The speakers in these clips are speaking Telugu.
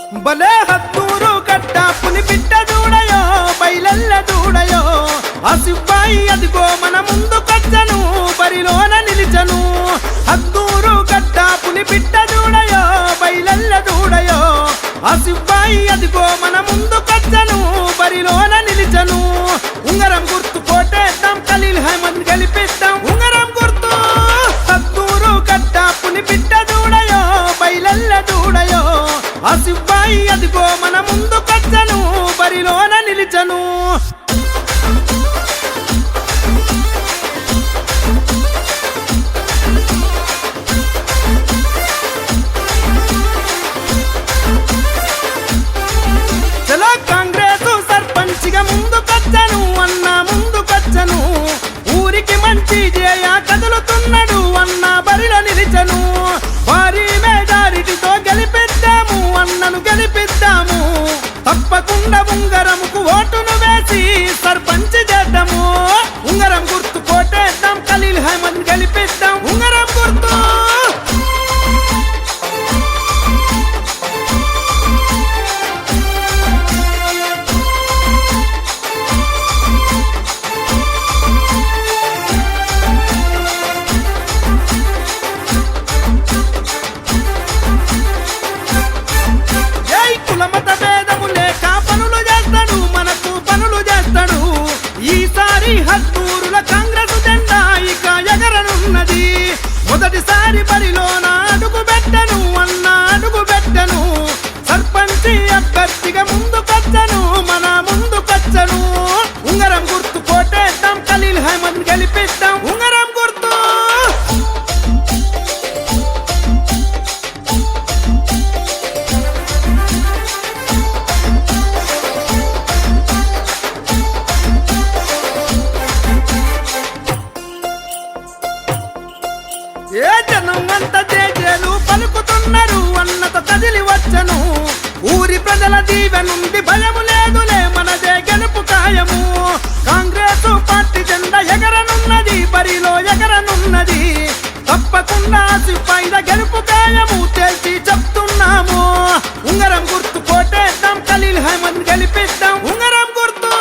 బలే హత్తూరు గడ్డ పులి బిడ్డ దూడయో బయలెల్ల దూడయో ఆ సిబ్బాయి అదిగో మన ముందుకొచ్చను బరిలోన నిలిచను హత్తూరు గడ్డ పులి బిడ్డ దూడయో బయలెల్ల దూడయో ఆ సిబ్బాయి అదిగో మన ముందుకొచ్చను బరిలోన నిలిచను ఉంగరం గుర్తు కోటేద్దాం ఖలీల్ అహ్మద్ గెలిపిద్దాం ఉంగరం గుర్తు హత్తూరు గడ్డ పులి బిడ్డ దూడయో బయలెల్ల దూడయో ఆ సిబ్బాయి అదిగో మన ముందుకొచ్చను బరిలోన నిలిచను చలో కాంగ్రెస్ సర్పంచిగా ముందుకొచ్చను అన్న ముందుకొచ్చను ఊరికి మంచి చేయ కదులుతున్నాడు అన్న బరిలో నిలిచను భారీ మెజారిటీతో గెలిపిద్దాము అన్నను గెలిపిద్దాము తప్పకుండా ఉంగరముకు ఓటును వేసి సర్పంచ్ చేద్దాము ఉంగరం గుర్తు కోటేద్దాం ఖలీల్ అహ్మద్ గెలిపిద్దాం ఉంగరం గుర్తు కులమత భేదము లేక పనులు చేస్తాడు మనకు పనులు చేస్తాడు ఈసారి హత్తూరుల కాంగ్రెస్ జెండా ఇక ఎగరనున్నది మొదటిసారి బరిలోన అడుగు పెట్టను అన్న అడుగు పెట్టను సర్పంచి అభ్యర్థిగా ముందుకొచ్చను మన ముందుకొచ్చను ఉంగరం గుర్తు కోటేద్దాం ఖలీల్ అహ్మద్ గెలిపిద్దాం ఉంగరం గుర్తు ఏ జనమంత జేజేలు పలుకుతున్నారు అన్నత కదిలి వచ్చను ఊరి ప్రజల దీవెనుంది భయము లేదులే మనదే గెలుపు ఖాయము కాంగ్రెస్ పార్టీ జెండా ఎగరనున్నది బరిలో ఎగరనున్నది తప్పకుండా సిపాయిల గెలుపు ఖాయము తేల్చి చెప్తున్నాము ఉంగరం గుర్తు కోటేద్దాం ఖలీల్ అహ్మద్ గెలిపిద్దాం ఉంగరం గుర్తు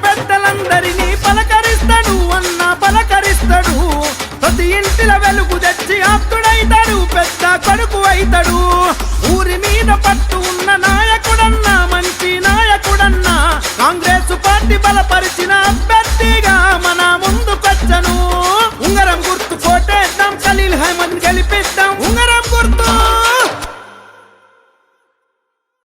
పెద్దలందరినీ పలకరిస్తాడు అన్న పలకరిస్తాడు ప్రతి ఇంటిలో వెలుగు తెచ్చి ఆప్తుడైతాడు పెద్ద కొడుకు అయితాడు ఊరి మీద